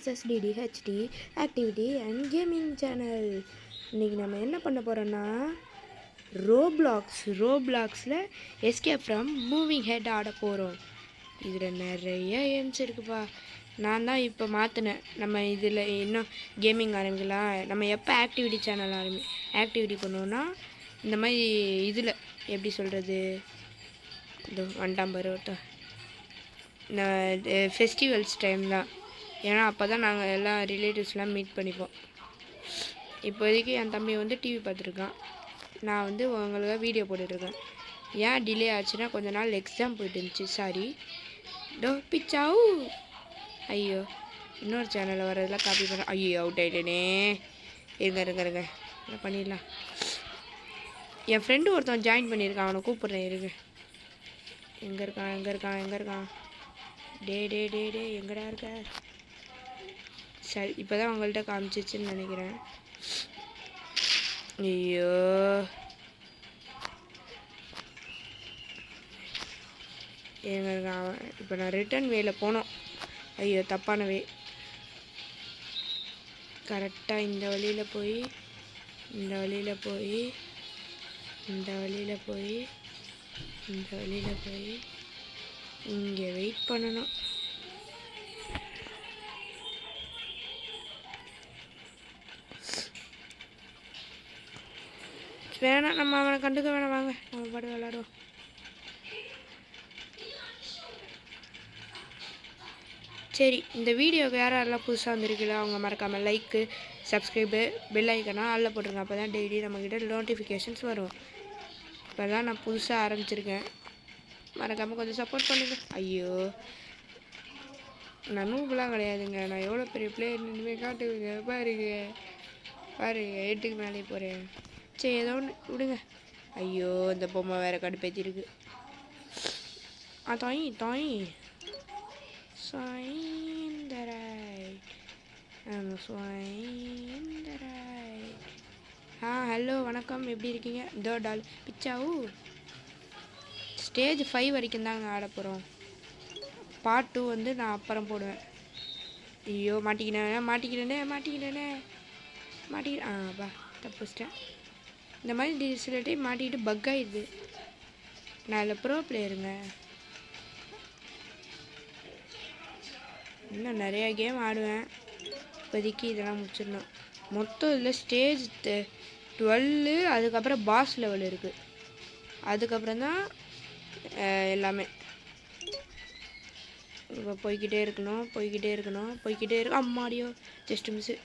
SSDDHD activity and gaming channel. இன்றைக்கி நம்ம என்ன பண்ண போகிறோன்னா ரோப்ளாக்ஸில் எஸ்கேப் ஃப்ரம் மூவிங் ஹெட் ஆட போகிறோம். இதில் நிறைய எய்ம்ஸ் இருக்குப்பா. நான் தான் இப்போ மாற்றினேன். நம்ம இதில் இன்னும் கேமிங் ஆரம்பிக்கலாம். நம்ம எப்போ ஆக்டிவிட்டி பண்ணுவோன்னா இந்த மாதிரி இதில் எப்படி சொல்கிறது, இந்த ஒன்றாம் பருவத்தை இந்த ஃபெஸ்டிவல்ஸ் டைம் தான். ஏன்னா அப்போ தான் நாங்கள் எல்லாம் ரிலேட்டிவ்ஸ்லாம் மீட் பண்ணிப்போம். இப்போதைக்கு என் தம்பி வந்து டிவி பார்த்துருக்கான், நான் வந்து உங்களுக்காக வீடியோ போட்டுட்ருக்கேன். ஏன் டிலே ஆச்சுன்னா கொஞ்ச நாள் எக்ஸாம் போயிட்டு இருந்துச்சு. சாரி பிச்சாவு. ஐயோ, இன்னொரு சேனலில் வரதெல்லாம் காப்பி பண்ண. ஐயோ, அவுட் ஆகிட்டேனே. இருங்க என்ன பண்ணிடலாம். என் ஃப்ரெண்டு ஒருத்தன் ஜாயின் பண்ணியிருக்கான், அவனை கூப்பிட்றேன். எங்கே இருக்கான்? டே எங்கடா இருக்க? சரி, இப்போ தான் அவங்கள்ட்ட காமிச்சிச்சுன்னு நினைக்கிறேன். ஐயோ, எங்கே இருக்கான் அவன்? இப்போ நான் ரிட்டர்ன் வேல போனோம். ஐயோ, தப்பான வே. கரெக்டாக இந்த வழியில் போய் இங்கே வெயிட் பண்ணணும். வேணாம், நம்ம அவனை கண்டுக்க வேணாம். வாங்க, நம்ம பாட்டு விளாடுவோம். சரி, இந்த வீடியோவுக்கு யாரெல்லாம் புதுசாக வந்துருக்குல்ல அவங்க மறக்காமல் லைக்கு, சப்ஸ்கிரைபு, பெல் ஐக்கனா ஆளில் போட்டுருங்க. அப்போ தான் டெய்லி நம்மக்கிட்ட நோட்டிஃபிகேஷன்ஸ் வரும். இப்போ தான் நான் புதுசாக ஆரம்பிச்சிருக்கேன். மறக்காமல் கொஞ்சம் சப்போர்ட் பண்ணுங்க. ஐயோ, நான் நூபெலாம் கிடையாதுங்க. நான் எவ்வளோ பெரிய பிளேயர் நின்றுமே காட்டுவீங்க. பாருங்க 8க்கு மேலே போகிறேன். சரி, ஏதோ ஒன்று விடுங்க. ஐயோ, இந்த பொம்மை வேறு கடுப்பேற்றிருக்கு. தாய் ஹலோ, வணக்கம், எப்படி இருக்கீங்க? இதோ டால் பிச்சாவு. ஸ்டேஜ் 5 வரைக்கும் தாங்க ஆட போகிறோம். பார்ட் 2 வந்து நான் அப்புறம் போடுவேன். ஐயோ, மாட்டிக்கிட்டேனே. பா, தப்பிச்சிட்டேன். இந்த மாதிரி சில டைம் மாட்டிக்கிட்டு பக் ஆகிடுது. நான் இதில் ப்ரோ பிளேயருங்க. இன்னும் நிறையா கேம் ஆடுவேன். இப்போதைக்கு இதெல்லாம் முடிச்சிடணும். மொத்தம் இதில் ஸ்டேஜ் 12, அதுக்கப்புறம் பாஸ் லெவல் இருக்குது. அதுக்கப்புறம் தான் எல்லாமே. இப்போ போய்கிட்டே இருக்கணும். அம்மாடியோ, ஜஸ்ட் மிஸ்ஸு.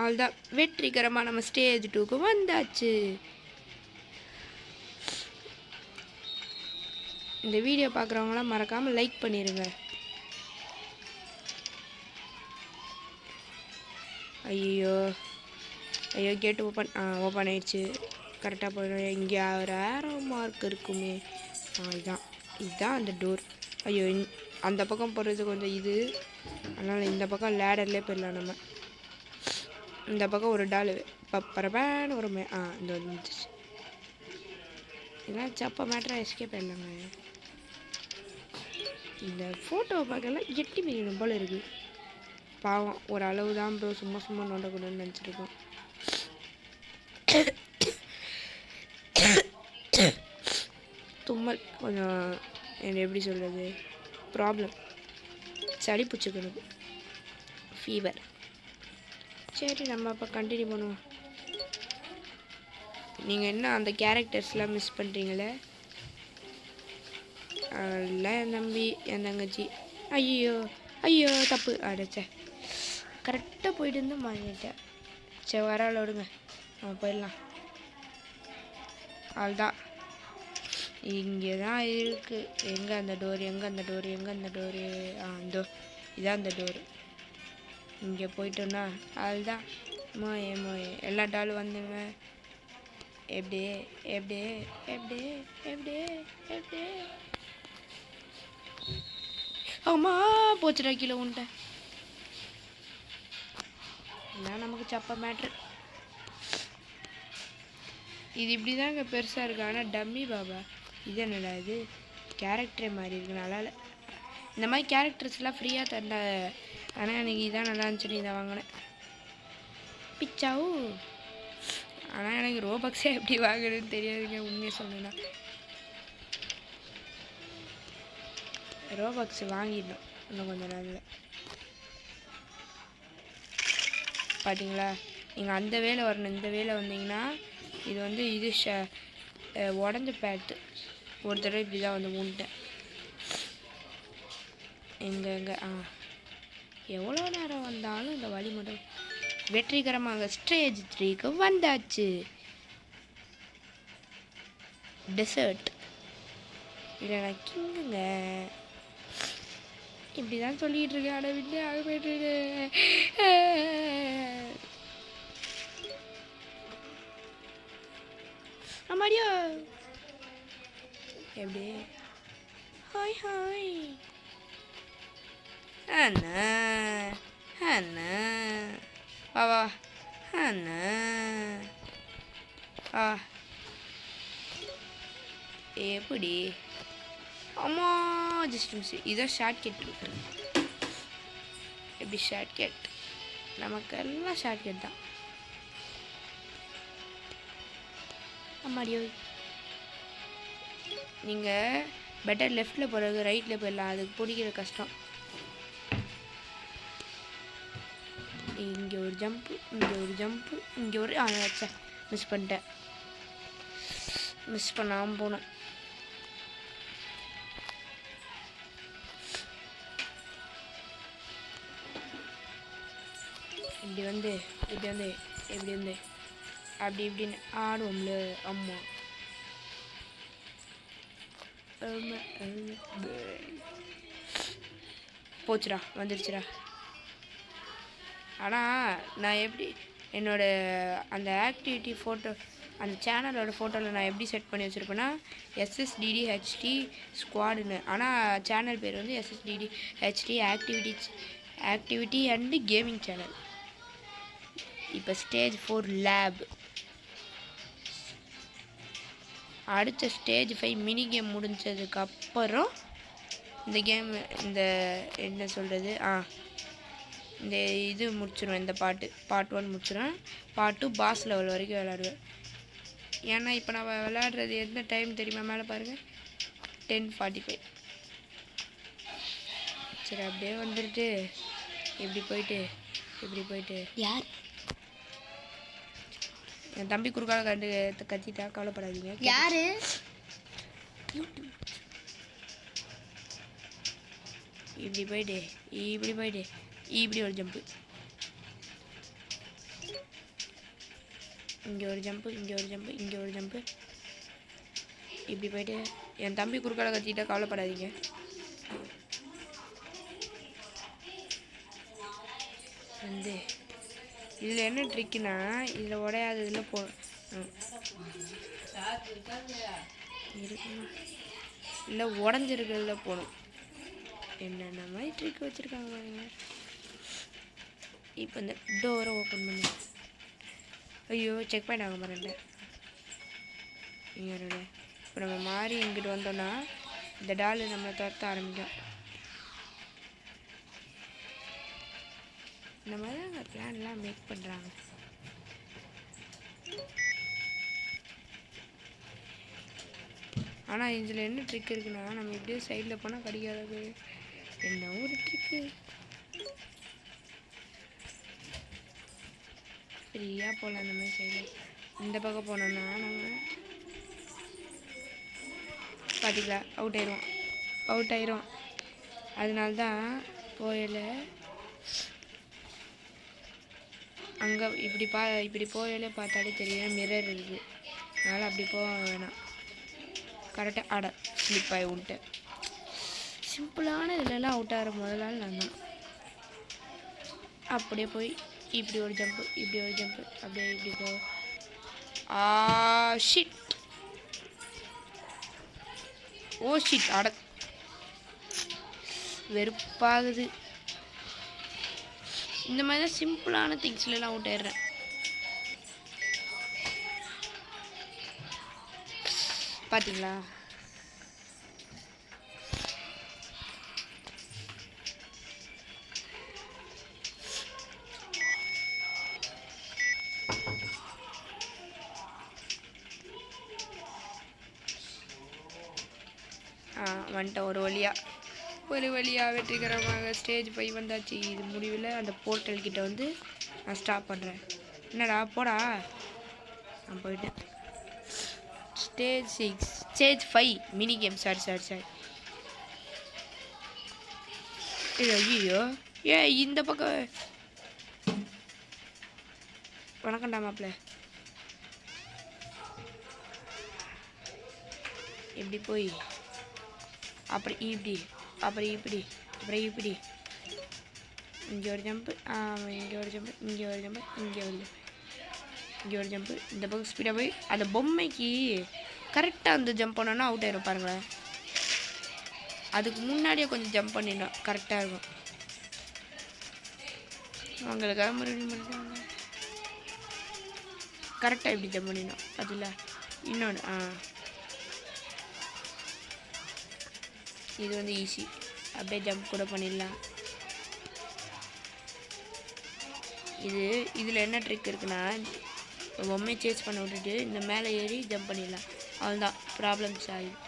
அவ்வளோதான், வெற்றிகரமாக நம்ம ஸ்டேஜ் 2க்கு வந்தாச்சு. இந்த வீடியோ பார்க்குறவங்களாம் மறக்காமல் லைக் பண்ணிடுங்க. ஐயோ, கேட்டு ஓப்பன் ஆயிடுச்சு. கரெக்டாக போயிடும். இங்கே ஒரு ஏரோ மார்க் இருக்குமே, இதுதான் அந்த டோர். ஐயோ, அந்த பக்கம் போகிறது கொஞ்சம் இது, அதனால் இந்த பக்கம் லேடர்லேயே போயிடலாம். நம்ம இந்த பக்கம் ஒரு டால் பரபேன்னு வருமே. இந்த வந்துச்சு. இதெல்லாம் சப்ப மேட்டராக எஸ்கேப் ஆயிடலாங்க. இந்த ஃபோட்டோவை பார்க்கலாம் 8 மில்லியன் போல் இருக்குது. பாவம், ஒரு அளவு தான் ப்ரோ, சும்மா நோண்டக்கூடாதுன்னு நினச்சிருக்கோம். தும்மல் கொஞ்சம், என்ன எப்படி சொல்கிறது, ப்ராப்ளம், சளி பிடிச்சிக்கணும், ஃபீவர். சரி, நம்ம அப்போ கண்டினியூ பண்ணுவோம். நீங்கள் என்ன அந்த கேரக்டர்ஸ்லாம் மிஸ் பண்ணுறீங்களே? இல்லை, என் தம்பி, என் தங்கச்சி. ஐயோ தப்பு. அடைச்சே, கரெக்டாக போயிட்டு இருந்து மாறிட்டேன். சரி, வரால விடுங்க, நம்ம போயிடலாம். அவ்வளோதான், இங்கே தான் இருக்குது. எங்கே அந்த டோரு? இதோ இதான் அந்த டோரு. இங்கே போயிட்டோன்னா அதுதான் மோயே எல்லா டாலும் வந்துடுவேன். எப்படியே ஆமா, போச்சுடா, கீழே உண்டேன். இதான் நமக்கு சப்ப மேட்ரு. இது இப்படி தாங்க பெருசாக இருக்கு. ஆனால் டம்மி பாபா, இது என்னடா இது, கேரக்டரே மாதிரி இருக்கு. நல்லா இந்த மாதிரி கேரக்டர்ஸ்லாம் ஃப்ரீயாக தந்த ஆனால் எனக்கு இதான் நல்லா இருந்துச்சுன்னு இதை வாங்கினேன். பிச்சாவு. ஆனால் எனக்கு ரோபக்ஸே எப்படி வாங்குறதுன்னு தெரியாதுங்க உண்மையை சொன்னேன்னா. ரோபக்ஸ் வாங்கிடணும் இன்னும் கொஞ்சம் நாளில். பார்த்தீங்களா, நீங்கள் அந்த வேலை வரணும். இந்த வேலை வந்தீங்கன்னா இது வந்து இது உடஞ்ச பேட்டு. ஒரு தடவை இப்படி தான் வந்து மூண்டேன். எங்கே எவ்வளோ நேரம் வந்தாலும் இந்த வழி மட்டும். வெற்றிகரமாக ஸ்டேஜ் 3க்கு வந்தாச்சு. டெசர்ட் இல்லை நான் கிங்குங்க. இப்படி தான் சொல்லிகிட்டு இருக்கேன். அட விட்டு ஆக போயிட்டு ஆமாடியோ. எப்படி ஹாய் ஹாய் அண்ணா அண்ணா வா வா அண்ணா ஆ எப்படி அம்மா ஜஸ்ட் மிஸ். இதான் ஷார்ட் கட் ரூட். எப்படி ஷார்ட் கட்? நமக்கெல்லாம் ஷார்ட் கட் தான். அம்மாடியோ. நீங்கள் பெட்டர் லெஃப்டில் போகிறது ரைட்டில் போயிடலாம். அதுக்கு பிடிக்கிற கஷ்டம். இங்கே ஒரு ஜம்ப்பு, இங்கே ஒரு ஜம்ப்பு, இங்கே ஒரு ஆச்சா மிஸ் பண்ணிட்டேன். மிஸ் பண்ணாமல் போனேன். இப்படி வந்து எப்படி வந்து அப்படி இப்படின்னு ஆடுவோம்ல. அம்மா போச்சுடா, வந்துடுச்சுடா. ஆனால் நான் எப்படி என்னோடய அந்த ஆக்டிவிட்டி ஃபோட்டோ, அந்த சேனலோட ஃபோட்டோவில் நான் எப்படி செட் பண்ணி வச்சுருப்பேன்னா SSDDHT ஸ்குவாடுன்னு. ஆனால் சேனல் பேர் வந்து SSDDHT activity and gaming channel. இப்போ ஸ்டேஜ் 4 லேப். அடுத்த ஸ்டேஜ் 5 மினி கேம் முடிஞ்சதுக்கப்புறம் இந்த கேம் இந்த என்ன சொல்கிறது இந்த இது முடிச்சிடுவேன். இந்த பார்ட் 1 முடிச்சிடுவேன். பார்ட் 2 பாஸ் லெவல் வரைக்கும் விளையாடுவேன். ஏன்னா இப்போ நான் விளையாடுறது எந்த டைம் தெரியுமா? மேலே பாருங்கள் 10:45. சரி அப்படியே வந்துட்டு இப்படி போயிட்டு யார் என் தம்பி குறுக்கால கத்திட்டா கவலைப்படாதீங்க. யாரு? இப்படி போயிட்டு இப்படி ஒரு ஜம்ப்பு, இங்கே ஒரு ஜம்ப்பு, இங்கே ஒரு ஜம்ப்பு, இங்கே ஒரு ஜம்ப்பு. இப்படி போயிட்டு என் தம்பி குறுக்கால கத்திட்டா கவலைப்படாதீங்க. வந்து இதில் என்ன ட்ரிக்குன்னா இதில் உடையாததில் இருக்குமா இல்லை உடஞ்சிருக்கிறதுல போகணும். என்னென்ன மாதிரி ட்ரிக் வச்சுருக்காங்க பாருங்க. இப்போ இந்த டோரை ஓப்பன் பண்ணு. ஐயோ செக் பாயிண்ட் ஆக மாட்டேன். இப்போ நம்ம மாறி இங்கிட்டு வந்தோன்னா இந்த டால் நம்மளை துரத்த ஆரம்பிக்கும். இந்த மாதிரி தான் அந்த பிளான்லாம் மேக் பண்ணுறாங்க. ஆனால் இதில் என்ன ட்ரிக் இருக்குன்னா நம்ம எப்படியோ சைடில் போனால் கடிக்காது. என்ன ஒரு ட்ரிக்கு. ஃப்ரீயாக போகலாம் அந்த மாதிரி சைடில். இந்த பக்கம் போனோன்னா நம்ம பார்த்தீங்களா அவுட் ஆயிரும். அதனால தான் போயலை அங்கே இப்படி போயலே பார்த்தாலே தெரியும் மிரர் இருக்குது. அதனால் அப்படி போக வேணாம். கரெக்டாக ஸ்லிப் ஆகி விட்டேன். சிம்பிளான இதிலெல்லாம் அவுட் ஆகிற முதல் நாள் நான் தான். அப்படியே போய் இப்படி ஒரு ஜம்ப்பு, இப்படி ஒரு ஜம்ப்பு, அப்படியே இப்படி போ. ஷிட். Oh shit. வெறுப்பாகுது. இந்த மாதிரி தான் சிம்பிளான திங்ஸ்லாம் அவுட் ஆயிடுறேன். பார்த்தீங்களா? வந்துட்டேன் ஒரு வழியாக வெற்றிகரமாக ஸ்டேஜ் 5 வந்தாச்சு. இது முடிவில் அந்த போர்ட்டல் கிட்ட வந்து நான் ஸ்டாப் பண்ணுறேன். என்னடா போடா, நான் போயிட்டேன். Stage 5 mini game. சாரி ஐயோ இந்த பக்கம். வணக்கம்டா மாப்பிள்ள. இப்படி போய் அப்புறம் இப்படி இங்கே ஒரு ஜம்ப்பு, இங்கே ஒரு ஜம்ப்பு, இங்கே ஒரு ஜம்ப்பு. இந்த பக்கம் ஸ்பீடாக போய் அந்த பொம்மைக்கு கரெக்டாக அந்த ஜம்ப் பண்ணோன்னா அவுட் ஆயிரும் பாருங்களேன். அதுக்கு முன்னாடியே கொஞ்சம் ஜம்ப் பண்ணிடணும், கரெக்டாக இருக்கும். அவங்களுக்காக மறுபடியும் கரெக்டாக இப்படி ஜம்ப் பண்ணிடணும். அதில் இன்னொன்று இது வந்து ஈஸி, அப்படியே ஜம்ப் கூட பண்ணிடலாம். இதில் என்ன ட்ரிக் இருக்குன்னா, பொம்மையை சேஸ் பண்ண விட்டுட்டு இந்த மேலே ஏறி ஜம்ப் பண்ணிடலாம். அவ்வளோதான், ப்ராப்ளம் சால்வ்.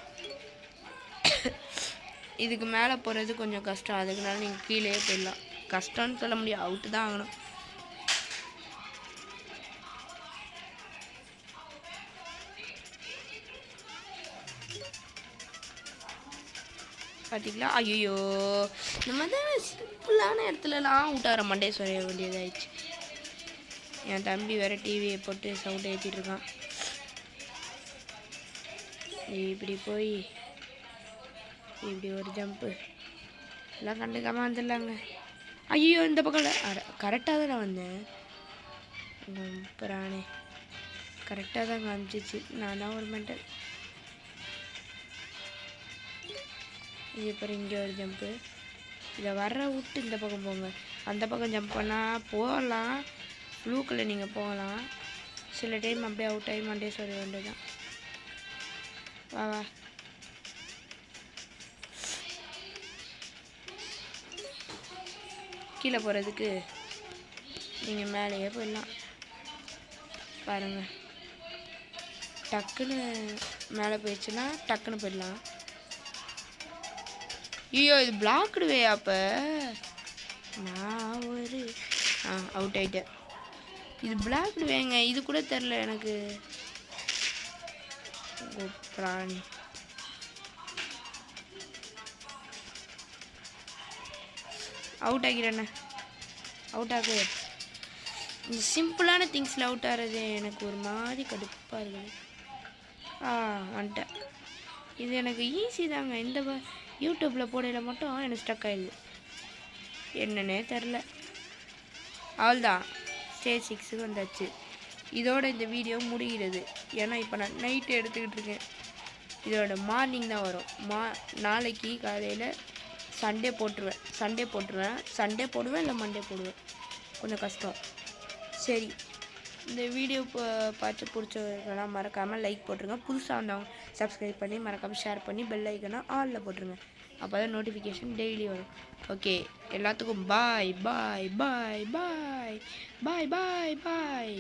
இதுக்கு மேலே போகிறது கொஞ்சம் கஷ்டம், அதுக்குனால நீங்கள் கீழே போயிடலாம். கஷ்டம்னு சொல்ல முடியாது, அவுட்டு தான் ஆகணும். பார்த்தீங்களா? ஐயோ, நம்ம தான் சிம்பிளான இடத்துலலாம் அவுட் ஆகிற மண்டே சொல்ல வேண்டியதாகிடுச்சு. என் தம்பி வேறு டிவியை போட்டு சவுண்ட் ஏற்றிட்டு இருக்கான். இப்படி போய் இப்படி ஒரு ஜம்ப்பு எல்லாம் கண்டுக்காமல் வந்துடலாங்க. ஐயோ, இந்த பக்கம் கரெக்டாக தான் நான் வந்தேன். புறானே கரெக்டாக தான் காமிச்சிச்சு. நான் தான் ஒரு மென்டல். இது அப்புறம் இங்கே ஒரு ஜம்ப்பு. இதை விட்டு இந்த பக்கம் போங்க. அந்த பக்கம் ஜம்ப் பண்ணால் போகலாம், ஃப்ளூக்கில் நீங்கள் போகலாம். சில டைம் அப்படியே அவுட் ஆகி மண்டே சொல்ல வேண்டியதான். வா கீழே போகிறதுக்கு நீங்கள் மேலேயே போயிடலாம். பாருங்கள், டக்குன்னு மேலே போயிடுச்சுன்னா டக்குன்னு போயிடலாம். ஐயோ, இது பிளாக்டுவே. அப்போ நான் ஒரு அவுட் ஆகிட்டேன். இது பிளாக்டுவேங்க, இது கூட தெரில எனக்கு. பிராணி அவுட் ஆகிறேண்ணே. அவுட் ஆகு. இந்த சிம்பிளான திங்ஸில் அவுட் ஆகிறது எனக்கு ஒரு மாதிரி கடுப்பாக இருக்குது. வந்துட்டேன். இது எனக்கு ஈஸி தாங்க. இந்த யூடியூப்பில் போடையில் மட்டும் எனக்கு ஸ்டக் ஆகிடுது, என்னன்னே தெரில. அவ்வளோதான், ஸ்டேஜ் 6க்கு வந்தாச்சு. இதோட இந்த வீடியோ முடிகிறது. ஏன்னா இப்போ நான் நைட்டு எடுத்துக்கிட்டு இருக்கேன். இதோட மார்னிங் தான் வரும். நாளைக்கு காலையில் சண்டே போட்டுருவேன். சண்டே போடுவேன் இல்லை மண்டே போடுவேன். கொஞ்சம் கஷ்டம். சரி, இந்த வீடியோ பார்த்து பிடிச்சவர்களாம் மறக்காமல் லைக் போட்டுருங்க. புதுசாக வந்தவங்க சப்ஸ்கிரைப் பண்ணி மறக்காமல் ஷேர் பண்ணி பெல் ஐக்கனை ஆலில் போட்டுருங்க. அப்போ தான் நோட்டிஃபிகேஷன் டெய்லி வரும். ஓகே, எல்லாத்துக்கும் பாய் பாய் பாய் பாய் பாய் பாய் பாய்.